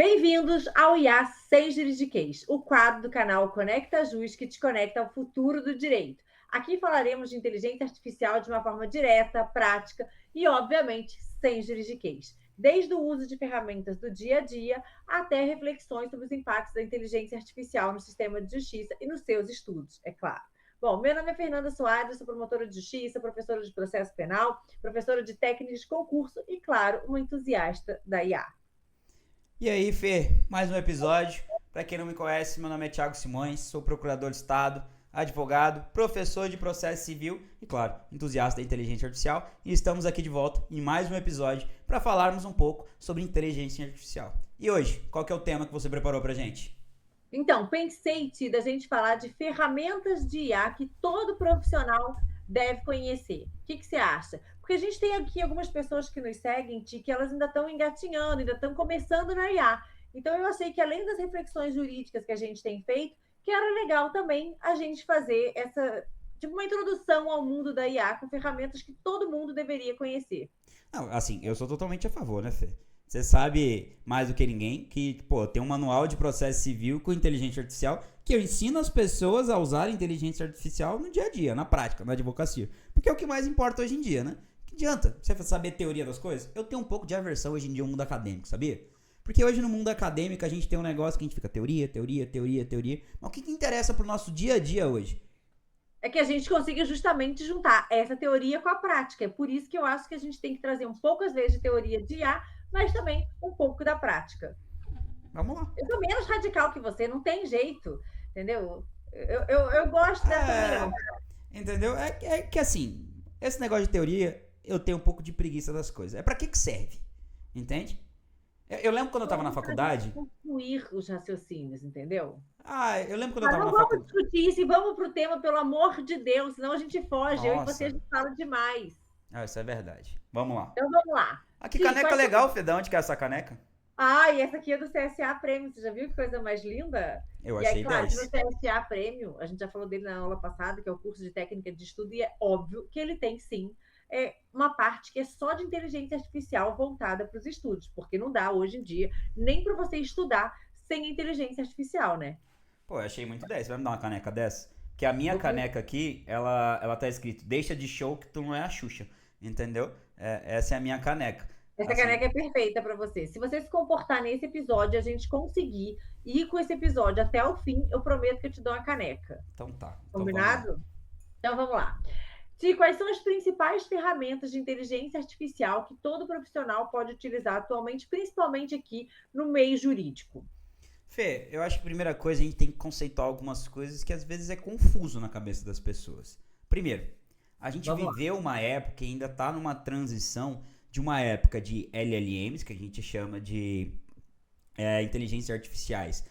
Bem-vindos ao IA Sem Juridiquês, o quadro do canal Conecta Jus que te conecta ao futuro do direito. Aqui falaremos de inteligência artificial de uma forma direta, prática e, obviamente, sem juridiquês. Desde o uso de ferramentas do dia a dia até reflexões sobre os impactos da inteligência artificial no sistema de justiça e nos seus estudos, é claro. Bom, meu nome é Fernanda Soares, sou promotora de justiça, professora de processo penal, professora de técnicas de concurso e, claro, uma entusiasta da IA. E aí, Fê, mais um episódio. Para quem não me conhece, meu nome é Thiago Simões, sou procurador de Estado, advogado, professor de processo civil e, claro, entusiasta da inteligência artificial. E estamos aqui de volta em mais um episódio para falarmos um pouco sobre inteligência artificial. E hoje, qual que é o tema que você preparou pra gente? Então, pensei, Ti, da gente falar de ferramentas de IA que todo profissional deve conhecer. O que você acha? Porque a gente tem aqui algumas pessoas que nos seguem, Ti, que elas ainda estão engatinhando, ainda estão começando na IA. Então, eu achei que além das reflexões jurídicas que a gente tem feito, que era legal também a gente fazer essa, tipo, uma introdução ao mundo da IA com ferramentas que todo mundo deveria conhecer. Não, assim, eu sou totalmente a favor, né, Fê? Você sabe mais do que ninguém que, pô, tem um manual de processo civil com inteligência artificial que eu ensino as pessoas a usar inteligência artificial no dia a dia, na prática, na advocacia. Porque é o que mais importa hoje em dia, né? Que adianta você saber teoria das coisas? Eu tenho um pouco de aversão hoje em dia ao mundo acadêmico, sabia? Porque hoje no mundo acadêmico a gente tem um negócio que a gente fica teoria, teoria, teoria, teoria. Mas o que interessa pro nosso dia a dia hoje? É que a gente consiga justamente juntar essa teoria com a prática. É por isso que eu acho que a gente tem que trazer um pouco, às vezes, de teoria de IA, mas também um pouco da prática. Vamos lá. Eu sou menos radical que você, não tem jeito, entendeu? Eu gosto dessa É, união. entendeu? É que assim, esse negócio de teoria, eu tenho um pouco de preguiça das coisas. É pra que serve? Entende? Eu lembro quando eu tava na Para a gente faculdade. concluir os raciocínios, entendeu? Eu lembro quando eu Mas tava não na vamos faculdade. discutir isso e vamos para o tema, pelo amor de Deus, senão a gente foge. Eu e você, a Nossa, gente fala demais. isso é verdade. Vamos lá. Então vamos lá. Ah, que Ti, caneca quais são... legal, Fê. De onde que é essa caneca? Ah, e essa aqui é do CSA Prêmio, você já viu que coisa mais linda? Eu E aí, achei claro, que no 10. CSA Prêmio, a gente já falou dele na aula passada, que é o curso de técnica de estudo, e é óbvio que ele tem sim uma parte que é só de inteligência artificial voltada para os estudos, porque não dá hoje em dia nem para você estudar sem inteligência artificial, né? Pô, eu achei muito 10. Vai me dar uma caneca dessa? Que a minha Vou caneca aqui, ela tá escrito: deixa de show que tu não é a Xuxa. Entendeu? Essa é a minha caneca. Essa Assim, caneca é perfeita para você. Se você se comportar nesse episódio, a gente conseguir ir com esse episódio até o fim, eu prometo que eu te dou uma caneca. então tá. Então vamos lá. Combinado? Então vamos lá. Ti, quais são as principais ferramentas de inteligência artificial que todo profissional pode utilizar atualmente, principalmente aqui no meio jurídico? Fê, eu acho que a primeira coisa a gente tem que conceituar algumas coisas que às vezes é confuso na cabeça das pessoas. Primeiro, a gente Vamos lá. viveu uma época e ainda está numa transição de uma época de LLMs, que a gente chama de inteligências artificiais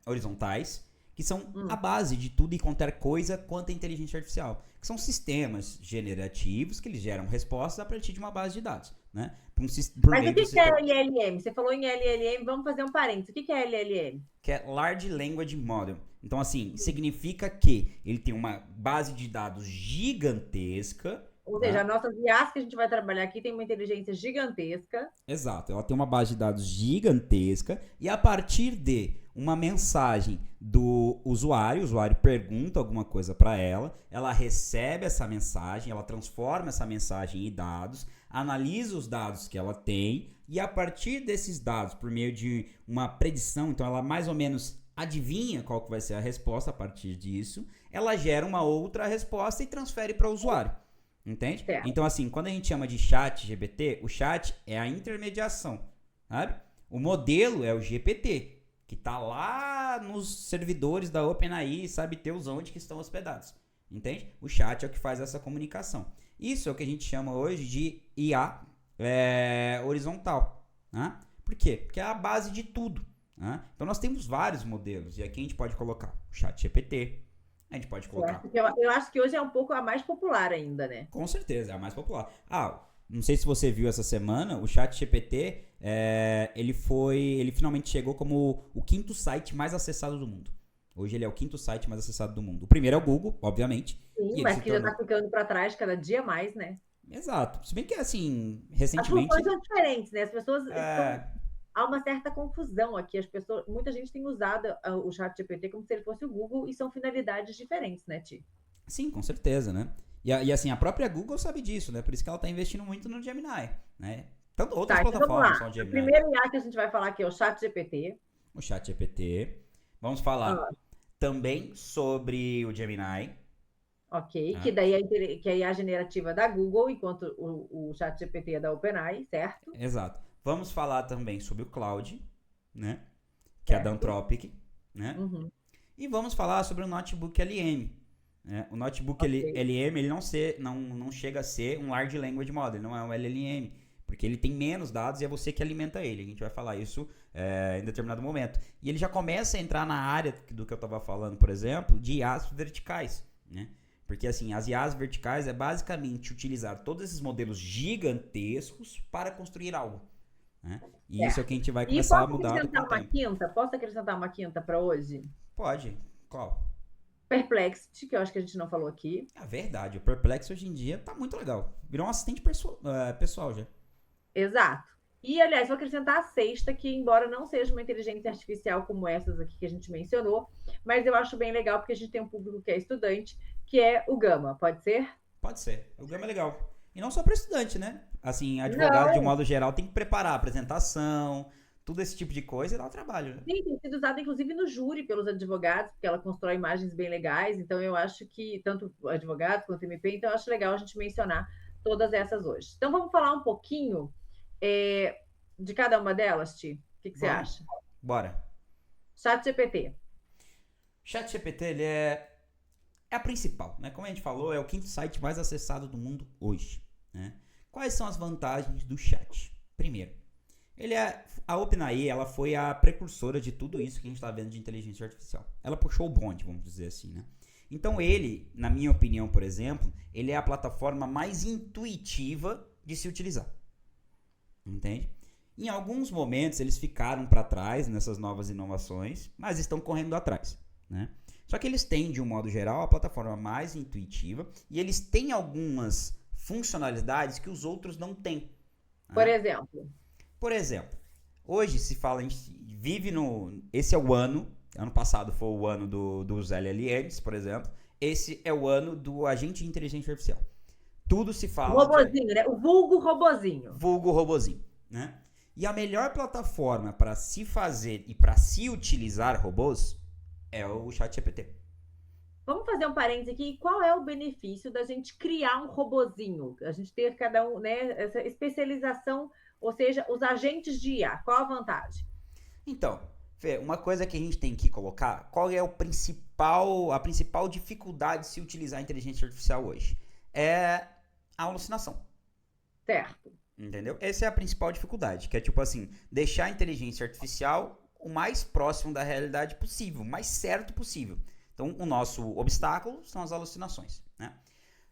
horizontais, que são a Hum. base de tudo e qualquer coisa quanto a inteligência artificial, que são sistemas generativos que eles geram respostas a partir de uma base de dados, né? Por Mas o meio do que é sistema LLM? Você falou em LLM, vamos fazer um parênteses. O que é LLM? que é Large Language Model. Então, assim, significa que ele tem uma base de dados gigantesca, Ou seja, tá? as nossas IAs que a gente vai trabalhar aqui tem uma inteligência gigantesca. Exato, ela tem uma base de dados gigantesca e a partir de uma mensagem do usuário, o usuário pergunta alguma coisa para ela recebe essa mensagem, ela transforma essa mensagem em dados, analisa os dados que ela tem e a partir desses dados, por meio de uma predição, então ela mais ou menos adivinha qual que vai ser a resposta a partir disso, ela gera uma outra resposta e transfere para o usuário. Entende? Certo. Então, assim, quando a gente chama de chat GPT, o chat é a intermediação, sabe? O modelo é o GPT, que está lá nos servidores da OpenAI, sabe Deus onde que estão hospedados. Entende? O chat é o que faz essa comunicação. Isso é o que a gente chama hoje de IA horizontal. Né? Por quê? Porque é a base de tudo. Né? Então, nós temos vários modelos, e aqui a gente pode colocar o chat GPT, a gente pode colocar. Certo. Eu acho que hoje é um pouco a mais popular ainda, né? Com certeza, é a mais popular. Não sei se você viu essa semana, o ChatGPT, ele finalmente chegou como o quinto site mais acessado do mundo. Hoje ele é o quinto site mais acessado do mundo. O primeiro é o Google, obviamente, Sim, e ele mas se que já tornou. está ficando para trás cada dia mais, né? Exato. Se bem que, assim, As funções recentemente. são diferentes, né? As pessoas estão É, há uma certa confusão aqui. Muita gente tem usado o ChatGPT como se ele fosse o Google e são finalidades diferentes, né, Ti? Sim, com certeza, né? E assim, a própria Google sabe disso, né? Por isso que ela está investindo muito no Gemini, né? Tanto outras Tá, então vamos lá. plataformas são o O Gemini. primeiro IA que a gente vai falar aqui é o ChatGPT. O ChatGPT. Vamos falar também sobre o Gemini. Ok, que daí que é a IA generativa da Google, enquanto o ChatGPT é da OpenAI, certo? Exato. Vamos falar também sobre o Cloud, né? Que é da Anthropic, né? Uhum. E vamos falar sobre o Notebook LM. Né? O Notebook LM ele não chega a ser um Large Language Model, não é um LLM, porque ele tem menos dados e é você que alimenta ele. A gente vai falar isso em determinado momento. E ele já começa a entrar na área do que eu estava falando, por exemplo, de IAs verticais, né? Porque assim, as IAs verticais é basicamente utilizar todos esses modelos gigantescos para construir algo. Né? E isso é o que a gente vai começar a mudar com o tempo. Posso acrescentar uma quinta para hoje? Pode. Qual? Perplexity, que eu acho que a gente não falou aqui. É verdade, o Perplex hoje em dia tá muito legal. Virou um assistente pessoal já. Exato. E, aliás, vou acrescentar a sexta, que embora não seja uma inteligência artificial como essas aqui que a gente mencionou, mas eu acho bem legal porque a gente tem um público que é estudante, que é o Gama, pode ser? Pode ser. O Gama é legal. E não só para estudante, né? Assim, advogado, de um modo geral, tem que preparar a apresentação, tudo esse tipo de coisa e dá um trabalho, né? Sim, tem sido usada inclusive no júri pelos advogados, porque ela constrói imagens bem legais, então eu acho que, tanto advogados quanto MP, então eu acho legal a gente mencionar todas essas hoje. Então vamos falar um pouquinho de cada uma delas, Ti? O que você acha? Bora. ChatGPT. ChatGPT, ele é a principal, né? Como a gente falou, é o quinto site mais acessado do mundo hoje, né? Quais são as vantagens do chat? Primeiro, a OpenAI, ela foi a precursora de tudo isso que a gente está vendo de inteligência artificial. Ela puxou o bonde, vamos dizer assim, né? Então ele, na minha opinião, por exemplo, ele é a plataforma mais intuitiva de se utilizar. Entende? Em alguns momentos eles ficaram para trás nessas novas inovações, mas estão correndo atrás, né? Só que eles têm, de um modo geral, a plataforma mais intuitiva e eles têm algumas funcionalidades que os outros não têm. Né? Por exemplo, hoje se fala, a gente vive esse é o ano passado foi o ano dos LLMs, por exemplo, esse é o ano do agente de inteligência artificial. Tudo se fala... O robozinho, né? O vulgo robozinho. Vulgo robozinho, né? E a melhor plataforma para se fazer e para se utilizar robôs é o ChatGPT. Vamos fazer um parênteses aqui. Qual é o benefício da gente criar um robozinho? A gente ter cada um, né? Essa especialização, ou seja, os agentes de IA. Qual a vantagem? Então, Fê, uma coisa que a gente tem que colocar, qual é a principal dificuldade de se utilizar a inteligência artificial hoje? É a alucinação. Certo. Entendeu? Essa é a principal dificuldade, que é tipo assim, deixar a inteligência artificial o mais próximo da realidade possível, o mais certo possível. Então, o nosso obstáculo são as alucinações, né?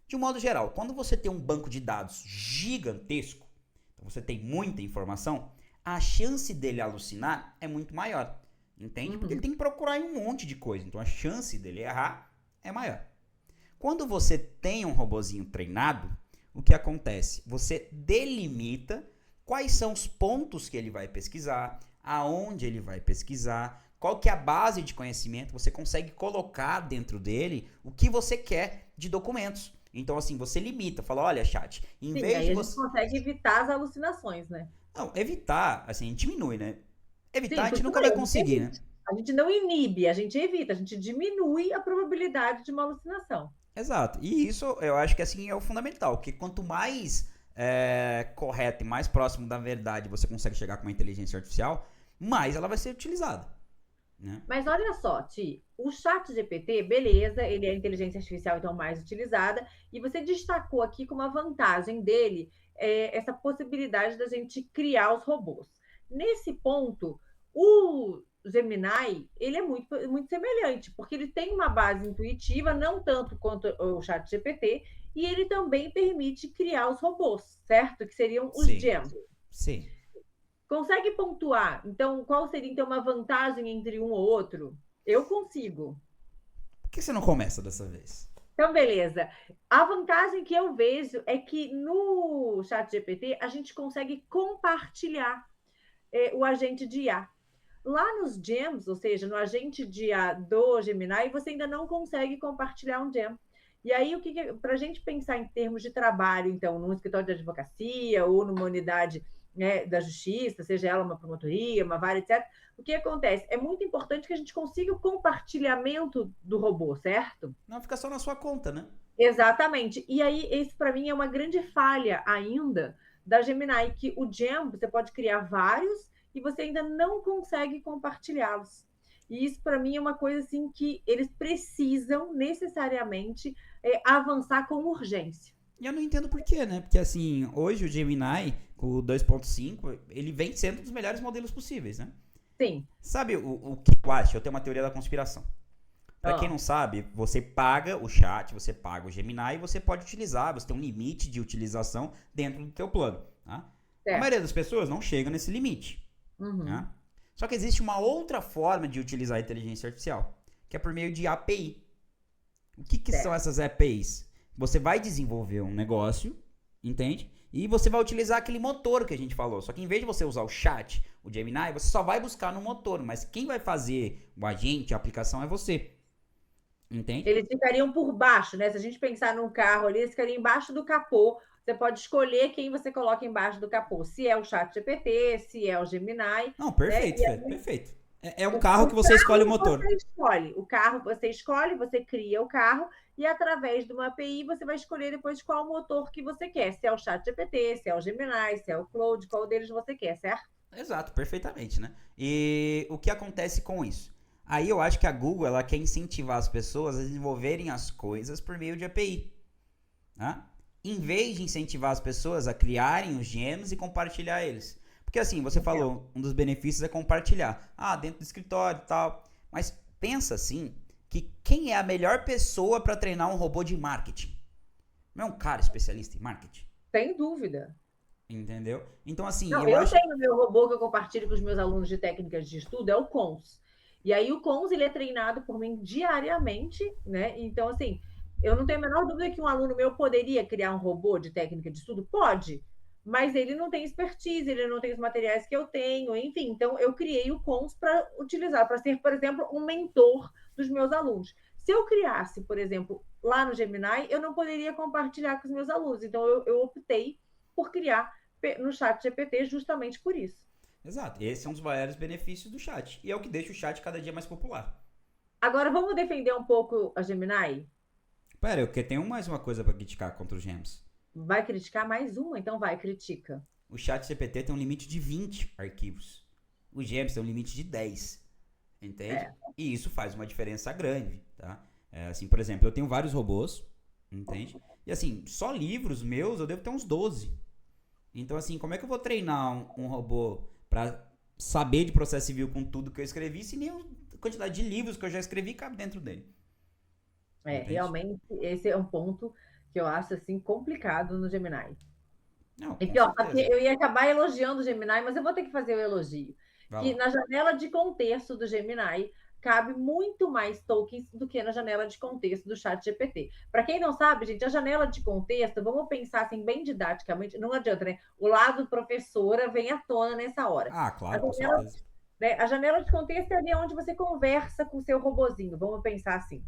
De um modo geral, quando você tem um banco de dados gigantesco, então você tem muita informação, a chance dele alucinar é muito maior, entende? Porque ele tem que procurar em um monte de coisa, então a chance dele errar é maior. Quando você tem um robozinho treinado, o que acontece? Você delimita quais são os pontos que ele vai pesquisar, aonde ele vai pesquisar, qual que é a base de conhecimento, você consegue colocar dentro dele o que você quer de documentos. Então, assim, você limita, fala, olha, chat, em vez de você... a gente consegue evitar as alucinações, né? Não, evitar, assim, diminui, né? Evitar a gente nunca vai conseguir, né? A gente não inibe, a gente evita, a gente diminui a probabilidade de uma alucinação. Exato. E isso eu acho que assim é o fundamental, porque quanto mais correto e mais próximo da verdade você consegue chegar com uma inteligência artificial, mais ela vai ser utilizada. Né? Mas olha só, Ti, o ChatGPT, beleza, ele é a inteligência artificial então mais utilizada, e você destacou aqui como a vantagem dele essa possibilidade da gente criar os robôs. Nesse ponto, o Gemini, ele é muito, muito semelhante, porque ele tem uma base intuitiva, não tanto quanto o ChatGPT, e ele também permite criar os robôs, certo? Que seriam os GEMs. Sim. Consegue pontuar? Então, qual seria então uma vantagem entre um ou outro? Eu consigo. Por que você não começa dessa vez? Então, beleza. A vantagem que eu vejo é que no ChatGPT a gente consegue compartilhar. o agente de IA. Lá nos gems, ou seja, no agente de IA do Gemini, você ainda não consegue compartilhar um gem. E aí, para a gente pensar em termos de trabalho, então, num escritório de advocacia ou numa unidade, né, da justiça, seja ela uma promotoria, uma vara, etc., o que acontece? É muito importante que a gente consiga o compartilhamento do robô, certo? Não fica só na sua conta, né? Exatamente. E aí, esse para mim é uma grande falha ainda da Gemini, que o Gem, você pode criar vários e você ainda não consegue compartilhá-los. E isso para mim é uma coisa assim que eles precisam necessariamente avançar com urgência. E eu não entendo por quê, né? Porque assim, hoje o Gemini, com o 2.5, ele vem sendo um dos melhores modelos possíveis, né? Sim. Sabe o que eu acho? Eu tenho uma teoria da conspiração. Pra quem não sabe, você paga o chat, você paga o Gemini e você pode utilizar, você tem um limite de utilização dentro do teu plano. Tá? A maioria das pessoas não chega nesse limite. Uhum. Tá? Só que existe uma outra forma de utilizar a inteligência artificial, que é por meio de API. O que são essas APIs? Você vai desenvolver um negócio, entende? E você vai utilizar aquele motor que a gente falou. Só que em vez de você usar o chat, o Gemini, você só vai buscar no motor. Mas quem vai fazer o agente, a aplicação é você. Entende? Eles ficariam por baixo, né? Se a gente pensar num carro ali, eles ficariam embaixo do capô. Você pode escolher quem você coloca embaixo do capô. Se é o ChatGPT, se é o Gemini. Não, perfeito, né? perfeito. É um carro que você escolhe o motor. Você escolhe. O carro você escolhe, você cria o carro e através de uma API você vai escolher depois qual motor que você quer. Se é o ChatGPT, se é o Gemini, se é o Claude, qual deles você quer, certo? Exato, perfeitamente, né? E o que acontece com isso? Aí eu acho que a Google ela quer incentivar as pessoas a desenvolverem as coisas por meio de API. Né? Em vez de incentivar as pessoas a criarem os gems e compartilhar eles. Porque assim, você falou, um dos benefícios é compartilhar. Ah, dentro do escritório e tal. Mas pensa assim, que quem é a melhor pessoa para treinar um robô de marketing? Não é um cara especialista em marketing? Sem dúvida. Entendeu? Então assim, Não, eu tenho meu robô que eu compartilho com os meus alunos de técnicas de estudo, é o Cons. E aí o Cons, ele é treinado por mim diariamente, né? Então, assim, eu não tenho a menor dúvida que um aluno meu poderia criar um robô de técnica de estudo? Pode, mas ele não tem expertise, ele não tem os materiais que eu tenho, enfim. Então, eu criei o Cons para utilizar, para ser, por exemplo, um mentor dos meus alunos. Se eu criasse, por exemplo, lá no Gemini, eu não poderia compartilhar com os meus alunos. Então, eu optei por criar no chat GPT justamente por isso. Exato, esse é um dos maiores benefícios do chat. E é o que deixa o chat cada dia mais popular. Agora, vamos defender um pouco a Gemini? Pera, eu tenho mais uma coisa para criticar contra os gems. Vai criticar mais uma? Então vai, critica. O chat GPT tem um limite de 20 arquivos. O gems tem um limite de 10. Entende? E isso faz uma diferença grande, tá? Assim, por exemplo, eu tenho vários robôs, entende? E assim, só livros meus eu devo ter uns 12. Então assim, como é que eu vou treinar um robô para saber de processo civil com tudo que eu escrevi, se nem a quantidade de livros que eu já escrevi cabe dentro dele? Entende? Realmente, esse é um ponto que eu acho, assim, complicado no Gemini. Não, e pior, porque eu ia acabar elogiando o Gemini, mas eu vou ter que fazer o elogio. Que na janela de contexto do Gemini cabe muito mais tokens do que na janela de contexto do chat GPT. Para quem não sabe, gente, a janela de contexto, vamos pensar assim, bem didaticamente, não adianta, né? O lado professora vem à tona nessa hora. Ah, claro, com certeza. A janela de contexto é ali onde você conversa com o seu robozinho, vamos pensar assim.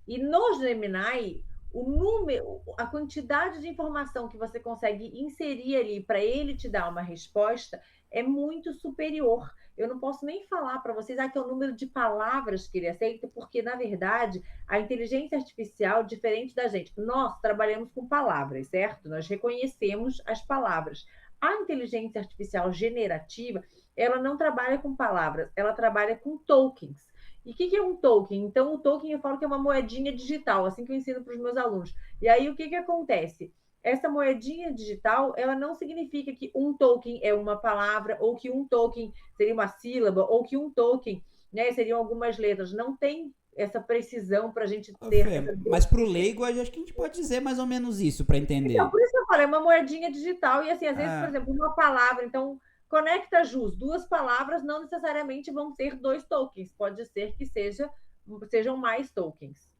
E no Gemini, o número, a quantidade de informação que você consegue inserir ali para ele te dar uma resposta é muito superior. Eu não posso nem falar para vocês que é o número de palavras que ele aceita, porque, na verdade, a inteligência artificial, diferente da gente, nós trabalhamos com palavras, certo? Nós reconhecemos as palavras. A inteligência artificial generativa, ela não trabalha com palavras, ela trabalha com tokens. E o que é um token? Então, o token eu falo que é uma moedinha digital, assim que eu ensino para os meus alunos. E aí, o que acontece? Essa moedinha digital, ela não significa que um token é uma palavra, ou que um token seria uma sílaba, ou que um token, né, seriam algumas letras. Não tem essa precisão para a gente ter. Fê, mas para o leigo, acho que a gente pode dizer mais ou menos isso para entender. Então, por isso que eu falei, é uma moedinha digital. E assim, às vezes, por exemplo, uma palavra, então, conecta jus, duas palavras não necessariamente vão ser 2 tokens. Pode ser que sejam mais tokens.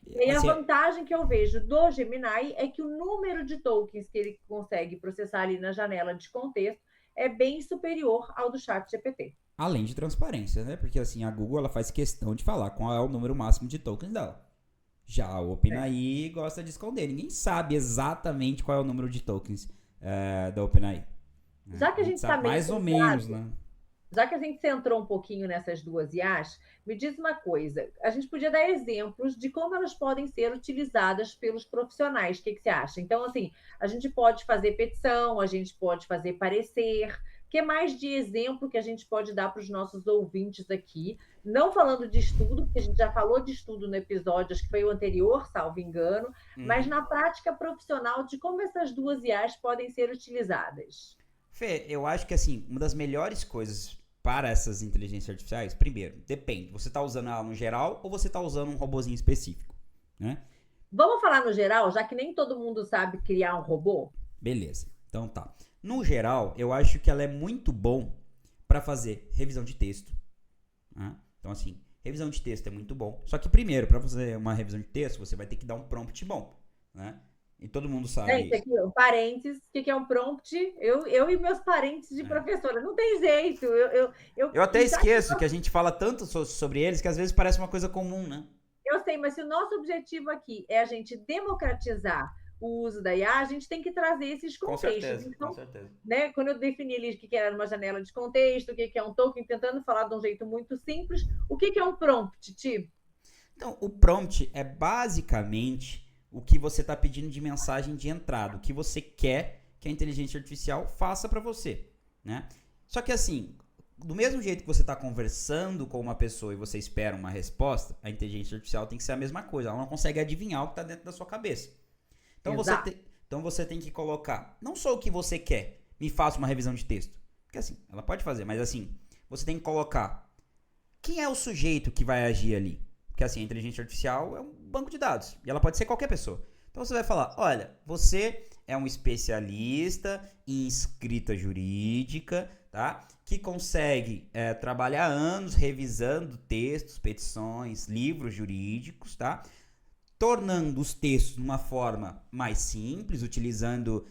E assim, a vantagem que eu vejo do Gemini é que o número de tokens que ele consegue processar ali na janela de contexto é bem superior ao do ChatGPT. Além de transparência, né? Porque assim, a Google ela faz questão de falar qual é o número máximo de tokens dela. Já a OpenAI gosta de esconder. Ninguém sabe exatamente qual é o número de tokens da OpenAI. Né? Já que a gente sabe está meio mais ou menos, né? Já que a gente centrou um pouquinho nessas duas IAs, me diz uma coisa: a gente podia dar exemplos de como elas podem ser utilizadas pelos profissionais. O que você acha? Então, assim, a gente pode fazer petição, a gente pode fazer parecer. O que mais de exemplo que a gente pode dar para os nossos ouvintes aqui? Não falando de estudo, porque a gente já falou de estudo no episódio, acho que foi o anterior, salvo engano, mas na prática profissional de como essas duas IAs podem ser utilizadas. Fê, eu acho que assim, uma das melhores coisas para essas inteligências artificiais, primeiro, depende. Você está usando ela no geral ou você está usando um robozinho específico, né? Vamos falar no geral, já que nem todo mundo sabe criar um robô? Beleza, então tá. No geral, eu acho que ela é muito bom para fazer revisão de texto. Né? Então assim, revisão de texto é muito bom. Só que primeiro, para fazer uma revisão de texto, você vai ter que dar um prompt bom, né? E todo mundo sabe Gente, isso. aqui, um parênteses, o que é um prompt? Eu e meus parentes de professora. Não tem jeito. Eu até esqueço que a gente fala tanto sobre eles que às vezes parece uma coisa comum, né? Eu sei, mas se o nosso objetivo aqui é a gente democratizar o uso da IA, a gente tem que trazer esses contextos. Com certeza, então, com certeza. Né, quando eu defini ali o que era uma janela de contexto, o que é um token, tentando falar de um jeito muito simples, o que é um prompt, Ti? Então, o prompt é basicamente o que você está pedindo de mensagem de entrada, o que você quer que a inteligência artificial faça para você, né? Só que assim, do mesmo jeito que você está conversando com uma pessoa e você espera uma resposta, a inteligência artificial tem que ser a mesma coisa. Ela não consegue adivinhar o que está dentro da sua cabeça. Então você tem que colocar não só o que você quer, me faça uma revisão de texto. Porque assim, ela pode fazer, mas assim, você tem que colocar quem é o sujeito que vai agir ali. Porque assim, a inteligência artificial é um banco de dados. E ela pode ser qualquer pessoa. Então você vai falar, olha, você é um especialista em escrita jurídica, tá? Que consegue trabalhar anos revisando textos, petições, livros jurídicos, tá? Tornando os textos de uma forma mais simples, utilizando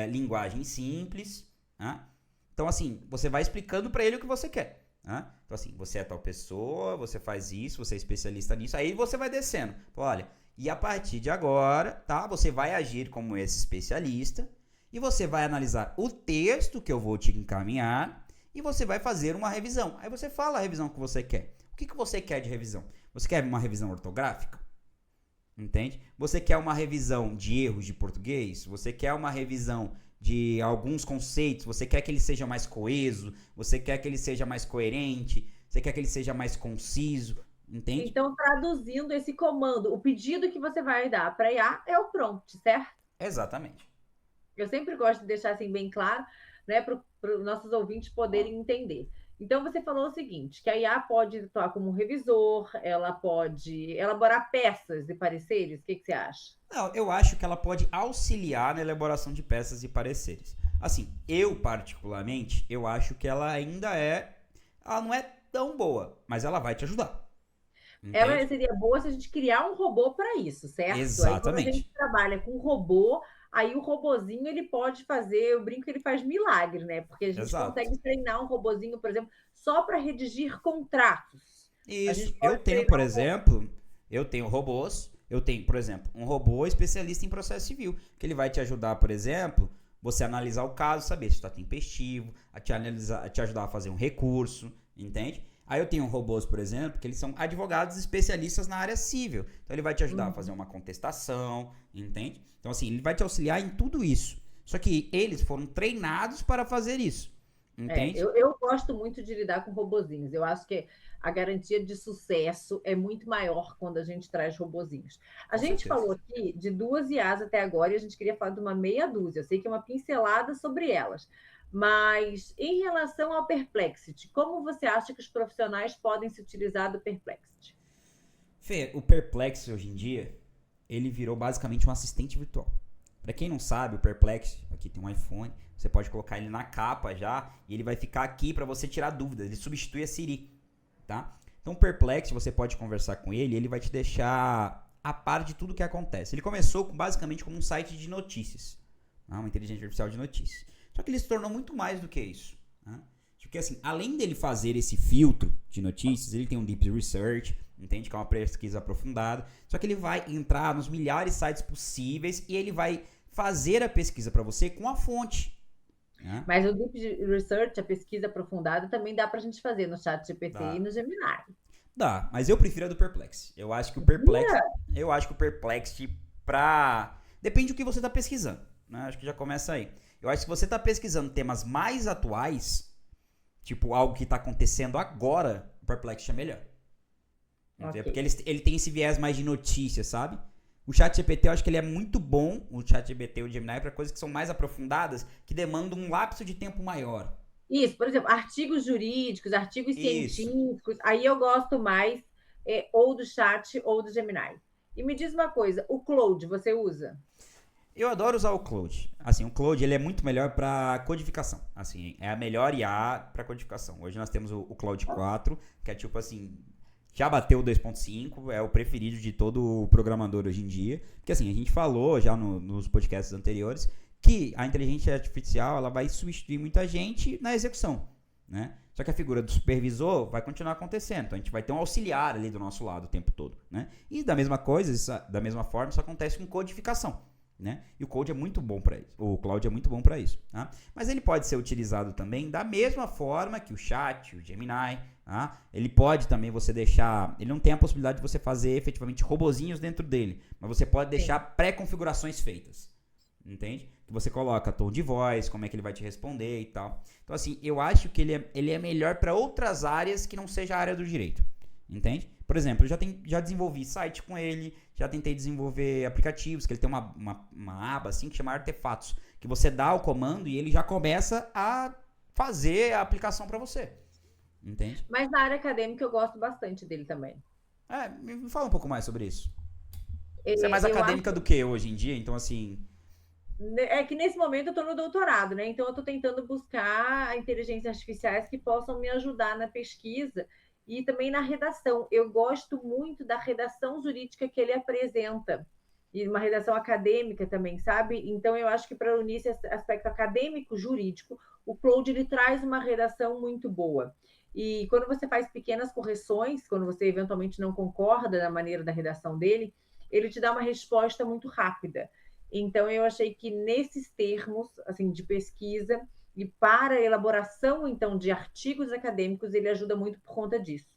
linguagem simples, tá? Então assim, você vai explicando para ele o que você quer. Então assim, você é tal pessoa, você faz isso, você é especialista nisso, aí você vai descendo. Olha, e a partir de agora, tá? Você vai agir como esse especialista e você vai analisar o texto que eu vou te encaminhar e você vai fazer uma revisão. Aí você fala a revisão que você quer. O que você quer de revisão? Você quer uma revisão ortográfica? Entende? Você quer uma revisão de erros de português? Você quer uma revisão de alguns conceitos, você quer que ele seja mais coeso, você quer que ele seja mais coerente, você quer que ele seja mais conciso, entende? Então, traduzindo esse comando, o pedido que você vai dar para a IA é o prompt, certo? Exatamente. Eu sempre gosto de deixar assim bem claro, né, para os nossos ouvintes poderem entender. Então, você falou o seguinte, que a IA pode atuar como um revisor, ela pode elaborar peças e pareceres, o que você acha? Não, eu acho que ela pode auxiliar na elaboração de peças e pareceres. Assim, eu particularmente, eu acho que ela ainda ela não é tão boa, mas ela vai te ajudar. Entende? Ela seria boa se a gente criar um robô para isso, certo? Exatamente. Aí, quando a gente trabalha com robô, aí o robozinho ele pode fazer, eu brinco que ele faz milagre, né? Porque a gente consegue treinar um robozinho, por exemplo, só para redigir contratos. Isso. Eu tenho, por exemplo, eu tenho robôs, eu tenho, por exemplo, um robô especialista em processo civil, que ele vai te ajudar, por exemplo, você analisar o caso, saber se está tempestivo, a te ajudar a fazer um recurso, entende? Aí eu tenho robôs, por exemplo, que eles são advogados especialistas na área civil. Então ele vai te ajudar a fazer uma contestação, entende? Então assim, ele vai te auxiliar em tudo isso. Só que eles foram treinados para fazer isso, entende? Eu gosto muito de lidar com robozinhos. Eu acho que a garantia de sucesso é muito maior quando a gente traz robozinhos. A gente falou aqui de 2 IAs até agora e a gente queria falar de uma meia dúzia. Eu sei que é uma pincelada sobre elas. Mas, em relação ao Perplexity, como você acha que os profissionais podem se utilizar do Perplexity? Fê, o Perplexity hoje em dia, ele virou basicamente um assistente virtual. Para quem não sabe, o Perplexity, aqui tem um iPhone, você pode colocar ele na capa já e ele vai ficar aqui para você tirar dúvidas. Ele substitui a Siri, tá? Então, o Perplexity, você pode conversar com ele, ele vai te deixar a par de tudo que acontece. Ele começou basicamente como um site de notícias, uma inteligência artificial de notícias. Só que ele se tornou muito mais do que isso. Né? Porque assim, além dele fazer esse filtro de notícias, ele tem um deep research, entende? Que é uma pesquisa aprofundada. Só que ele vai entrar nos milhares de sites possíveis e ele vai fazer a pesquisa para você com a fonte. Né? Mas o deep research, a pesquisa aprofundada, também dá para a gente fazer no ChatGPT Dá. e no Gemini. Dá, mas eu prefiro a do Perplexity. Eu acho que o Perplexity pra... Depende do que você está pesquisando, né? Acho que já começa aí. Eu acho que se você está pesquisando temas mais atuais, tipo algo que está acontecendo agora, o Perplexity é melhor. Okay. Porque ele tem esse viés mais de notícia, sabe? O ChatGPT, eu acho que ele é muito bom, o ChatGPT e o Gemini, para coisas que são mais aprofundadas, que demandam um lapso de tempo maior. Isso, por exemplo, artigos jurídicos, artigos científicos, aí eu gosto mais ou do Chat ou do Gemini. E me diz uma coisa, o Claude você usa? Eu adoro usar o Claude. Assim, o Claude ele é muito melhor para codificação. Assim, é a melhor IA para codificação. Hoje nós temos o Claude 4, que é tipo assim, já bateu o 2.5, é o preferido de todo programador hoje em dia. Porque assim, a gente falou já nos podcasts anteriores que a inteligência artificial ela vai substituir muita gente na execução, né? Só que a figura do supervisor vai continuar acontecendo. Então a gente vai ter um auxiliar ali do nosso lado o tempo todo, né? E da mesma forma, isso acontece com codificação, né? E o Cloud é muito bom para isso. O Cloud é muito bom para isso, tá? Mas ele pode ser utilizado também da mesma forma que o Chat, o Gemini, tá? Ele pode também você deixar... Ele não tem a possibilidade de você fazer efetivamente robozinhos dentro dele, mas você pode deixar pré-configurações feitas, entende? Que você coloca tom de voz, como é que ele vai te responder e tal. Então assim, eu acho que ele é melhor para outras áreas que não seja a área do direito, entende? Por exemplo, eu já desenvolvi site com ele, já tentei desenvolver aplicativos, que ele tem uma aba assim que chama artefatos, que você dá o comando e ele já começa a fazer a aplicação para você, entende? Mas na área acadêmica eu gosto bastante dele também. Me fala um pouco mais sobre isso. Você é mais acadêmica do que hoje em dia, então assim... É que nesse momento eu estou no doutorado, né? Então eu estou tentando buscar inteligências artificiais que possam me ajudar na pesquisa e também na redação. Eu gosto muito da redação jurídica que ele apresenta e uma redação acadêmica também, sabe? Então eu acho que para unir esse aspecto acadêmico jurídico, o Claude ele traz uma redação muito boa. E quando você faz pequenas correções, quando você eventualmente não concorda na maneira da redação dele, ele te dá uma resposta muito rápida. Então, eu achei que nesses termos assim, de pesquisa e para a elaboração, então, de artigos acadêmicos, ele ajuda muito por conta disso.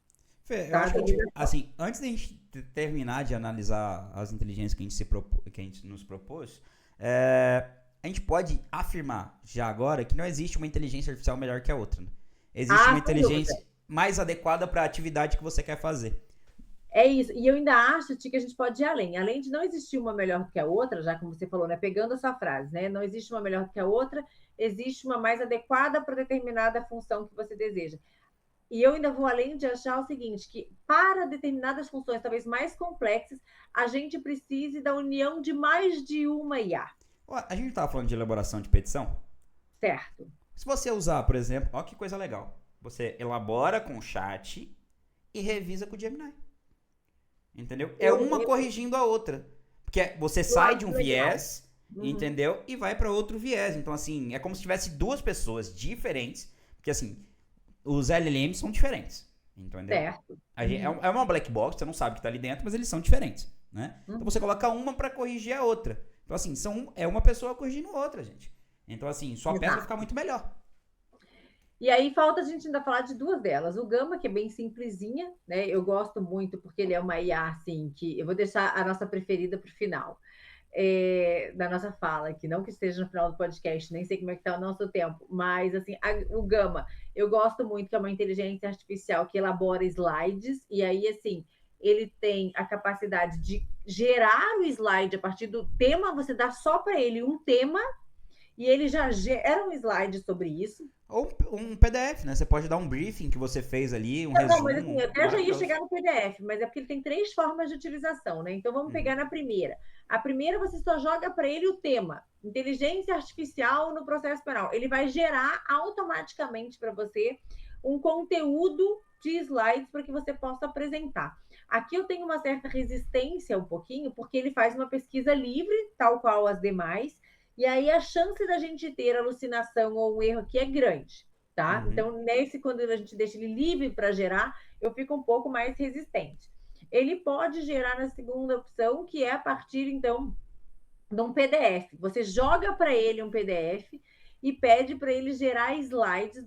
Fê, eu acho que, assim, antes da gente terminar de analisar as inteligências que a gente nos propôs, a gente pode afirmar já agora que não existe uma inteligência artificial melhor que a outra. Né? Existe uma inteligência mais adequada para a atividade que você quer fazer. É isso, e eu ainda acho que a gente pode ir além. Além de não existir uma melhor do que a outra, já como você falou, né? Pegando a sua frase, né? Não existe uma melhor do que a outra, existe uma mais adequada para determinada função que você deseja. E eu ainda vou além de achar o seguinte, que para determinadas funções, talvez mais complexas, a gente precise da união de mais de uma IA. A gente estava falando de elaboração de petição? Certo. Se você usar, por exemplo, ó que coisa legal. Você elabora com o chat e revisa com o Gemini. Entendeu? É uma corrigindo a outra. Porque você sai de um viés, entendeu? E vai para outro viés. Então, assim, é como se tivesse duas pessoas diferentes. Porque, assim, os LLMs são diferentes. Entendeu? Certo. É uma black box, você não sabe o que tá ali dentro, mas eles são diferentes, né? Então, você coloca uma para corrigir a outra. Então, assim, é uma pessoa corrigindo a outra, gente. Então, assim, sua peça vai ficar muito melhor. E aí falta a gente ainda falar de duas delas. O Gama, que é bem simplesinha, né? Eu gosto muito porque ele é uma IA, assim, que eu vou deixar a nossa preferida para o final da nossa fala, que não que esteja no final do podcast, nem sei como é que está o nosso tempo, mas, assim, o Gama, eu gosto muito, que é uma inteligência artificial que elabora slides, e aí, assim, ele tem a capacidade de gerar o slide a partir do tema, você dá só para ele um tema, e ele já gera um slide sobre isso. Ou um PDF, né? Você pode dar um briefing que você fez ali, um resumo. Não, mas assim, eu até já ia chegar no PDF, mas é porque ele tem 3 formas de utilização, né? Então vamos pegar na primeira. A primeira você só joga para ele o tema, inteligência artificial no processo penal. Ele vai gerar automaticamente para você um conteúdo de slides para que você possa apresentar. Aqui eu tenho uma certa resistência um pouquinho, porque ele faz uma pesquisa livre, tal qual as demais, e aí a chance da gente ter alucinação ou um erro aqui é grande, tá? Então, quando a gente deixa ele livre para gerar, eu fico um pouco mais resistente. Ele pode gerar na segunda opção, que é a partir, então, de um PDF. Você joga para ele um PDF e pede para ele gerar slides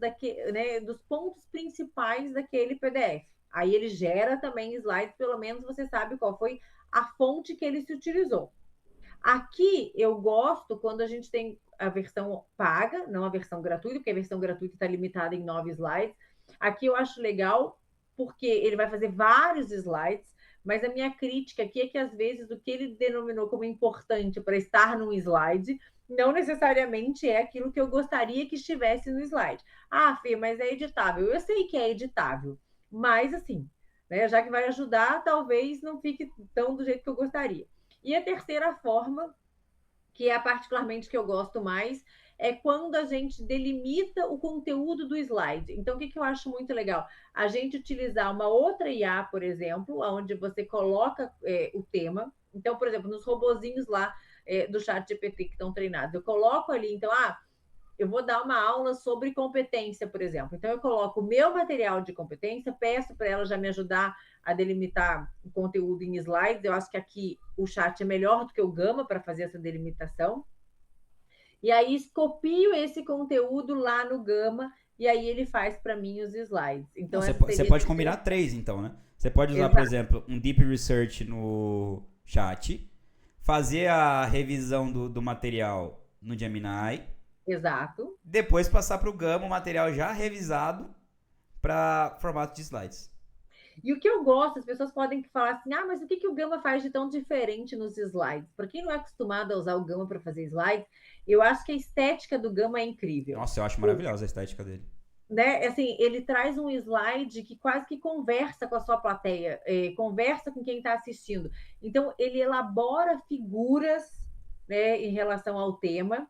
dos pontos principais daquele PDF. Aí ele gera também slides, pelo menos você sabe qual foi a fonte que ele se utilizou. Aqui eu gosto quando a gente tem a versão paga, não a versão gratuita, porque a versão gratuita está limitada em 9 slides. Aqui eu acho legal, porque ele vai fazer vários slides, mas a minha crítica aqui é que, às vezes, o que ele denominou como importante para estar num slide não necessariamente é aquilo que eu gostaria que estivesse no slide. Ah, Fê, mas é editável. Eu sei que é editável, mas assim, né, já que vai ajudar, talvez não fique tão do jeito que eu gostaria. E a terceira forma, que é particularmente que eu gosto mais, é quando a gente delimita o conteúdo do slide. Então, o que eu acho muito legal? A gente utilizar uma outra IA, por exemplo, onde você coloca o tema. Então, por exemplo, nos robozinhos lá do ChatGPT que estão treinados, eu coloco ali, então, eu vou dar uma aula sobre competência, por exemplo. Então, eu coloco o meu material de competência, peço para ela já me ajudar a delimitar o conteúdo em slides. Eu acho que aqui o chat é melhor do que o Gama para fazer essa delimitação. E aí, copio esse conteúdo lá no Gama e aí ele faz para mim os slides. Então, você pode combinar 3, então, né? Você pode usar, por exemplo, um Deep Research no chat, fazer a revisão do material no Gemini. Exato. Depois passar para o Gama o material já revisado para formato de slides. E o que eu gosto, as pessoas podem falar assim, mas o que o Gama faz de tão diferente nos slides? Para quem não é acostumado a usar o Gama para fazer slides, eu acho que a estética do Gama é incrível. Nossa, eu acho maravilhosa a estética dele. Né? Assim, ele traz um slide que quase que conversa com a sua plateia, conversa com quem está assistindo. Então, ele elabora figuras, né, em relação ao tema,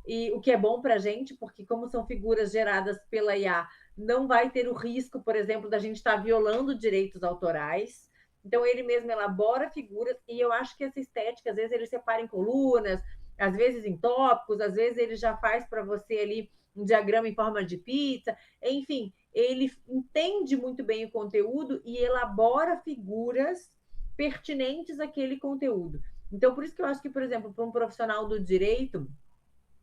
e o que é bom para a gente, porque como são figuras geradas pela IA, não vai ter o risco, por exemplo, da gente estar violando direitos autorais. Então, ele mesmo elabora figuras, e eu acho que essa estética, às vezes, ele separa em colunas, às vezes em tópicos, às vezes ele já faz para você ali um diagrama em forma de pizza. Enfim, ele entende muito bem o conteúdo e elabora figuras pertinentes àquele conteúdo. Então, por isso que eu acho que, por exemplo, para um profissional do direito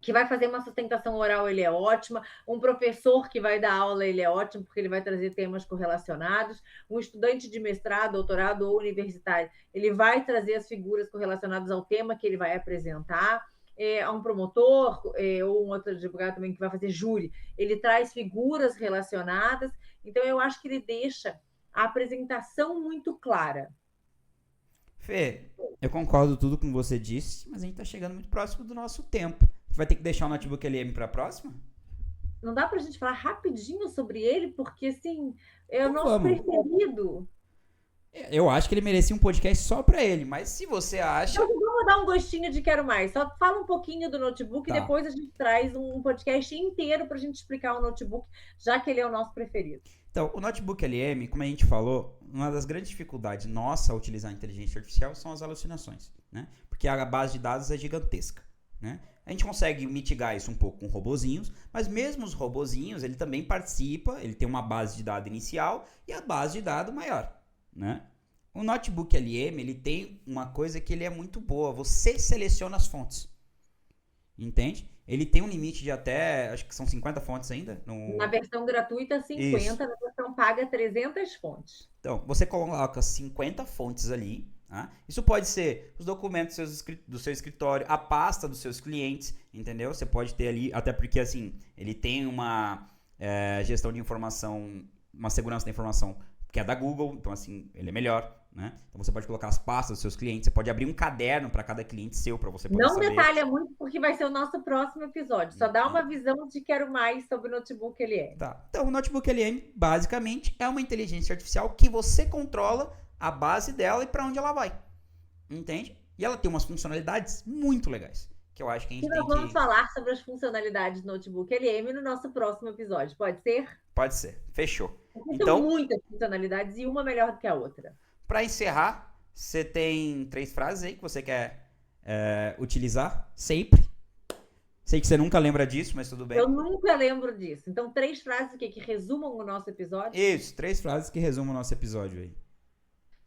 que vai fazer uma sustentação oral, ele é ótimo. Um professor que vai dar aula, ele é ótimo, porque ele vai trazer temas correlacionados. Um estudante de mestrado, doutorado ou universitário, ele vai trazer as figuras correlacionadas ao tema que ele vai apresentar. Um promotor ou um outro advogado também que vai fazer júri, ele traz figuras relacionadas. Então, eu acho que ele deixa a apresentação muito clara. Fê, eu concordo tudo com você disse, mas a gente está chegando muito próximo do nosso tempo. Você vai ter que deixar o Notebook LM para a próxima? Não dá para a gente falar rapidinho sobre ele, porque, assim, é o nosso preferido. Eu acho que ele merecia um podcast só para ele, mas se você acha... Então, vamos dar um gostinho de quero mais. Só fala um pouquinho do notebook e depois a gente traz um podcast inteiro para a gente explicar o notebook, já que ele é o nosso preferido. Então, o Notebook LM, como a gente falou, uma das grandes dificuldades nossa a utilizar a inteligência artificial são as alucinações, né? Porque a base de dados é gigantesca, né? A gente consegue mitigar isso um pouco com robozinhos, mas mesmo os robozinhos, ele também participa, ele tem uma base de dados inicial e a base de dados maior, né? O Notebook LM, ele tem uma coisa que ele é muito boa, você seleciona as fontes, entende? Ele tem um limite de até, acho que são 50 fontes ainda. Na versão gratuita, 50, isso. Na versão paga, 300 fontes. Então, você coloca 50 fontes ali. Tá? Isso pode ser os documentos do seu escritório, a pasta dos seus clientes, entendeu? Você pode ter ali, até porque assim, ele tem uma gestão de informação, uma segurança da informação que é da Google, então assim, ele é melhor, né? Então você pode colocar as pastas dos seus clientes, você pode abrir um caderno para cada cliente seu, para você poder saber. Não detalha muito, porque vai ser o nosso próximo episódio. Só dá uma visão de quero mais sobre o Notebook LM. Tá. Então, o Notebook LM, basicamente, é uma inteligência artificial que você controla a base dela e para onde ela vai. Entende? E ela tem umas funcionalidades muito legais, que eu acho que a gente tem que... nós vamos falar sobre as funcionalidades do Notebook LM no nosso próximo episódio. Pode ser? Pode ser. Fechou. Então, muitas funcionalidades e uma melhor do que a outra. Para encerrar, você tem 3 frases aí que você quer utilizar sempre. Sei que você nunca lembra disso, mas tudo bem. Eu nunca lembro disso. Então, 3 frases aqui que resumam o nosso episódio. Isso, 3 frases que resumem o nosso episódio aí.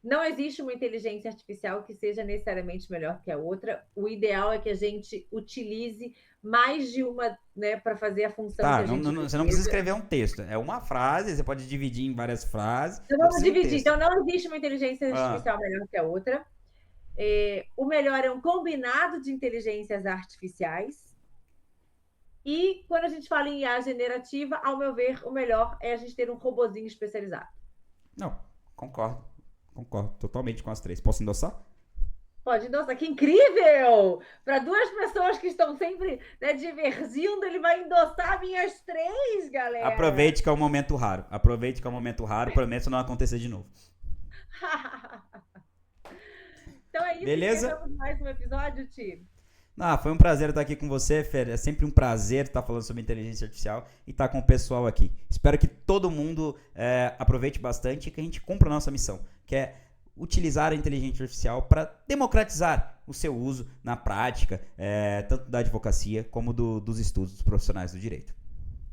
Não existe uma inteligência artificial que seja necessariamente melhor que a outra. O ideal é que a gente utilize mais de uma, né, para fazer a função que a gente você não precisa escrever um texto. É uma frase, você pode dividir em várias frases. Então, vamos dividir. Então, não existe uma inteligência artificial melhor que a outra. O melhor é um combinado de inteligências artificiais. E quando a gente fala em IA generativa, ao meu ver, o melhor é a gente ter um robozinho especializado. Não, concordo totalmente com as 3. Posso endossar? Pode endossar. Que incrível! Para 2 pessoas que estão sempre, né, divergindo, ele vai endossar minhas 3, galera. Aproveite que é um momento raro. Prometo não acontecer de novo. Então é isso. Beleza? Mais um episódio, Ti. Foi um prazer estar aqui com você, Fer. É sempre um prazer estar falando sobre inteligência artificial e estar com o pessoal aqui. Espero que todo mundo aproveite bastante e que a gente cumpra a nossa missão, que é utilizar a inteligência artificial para democratizar o seu uso na prática, tanto da advocacia como dos estudos dos profissionais do direito.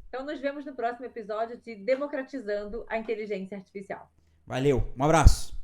Então nos vemos no próximo episódio de Democratizando a Inteligência Artificial. Valeu, um abraço!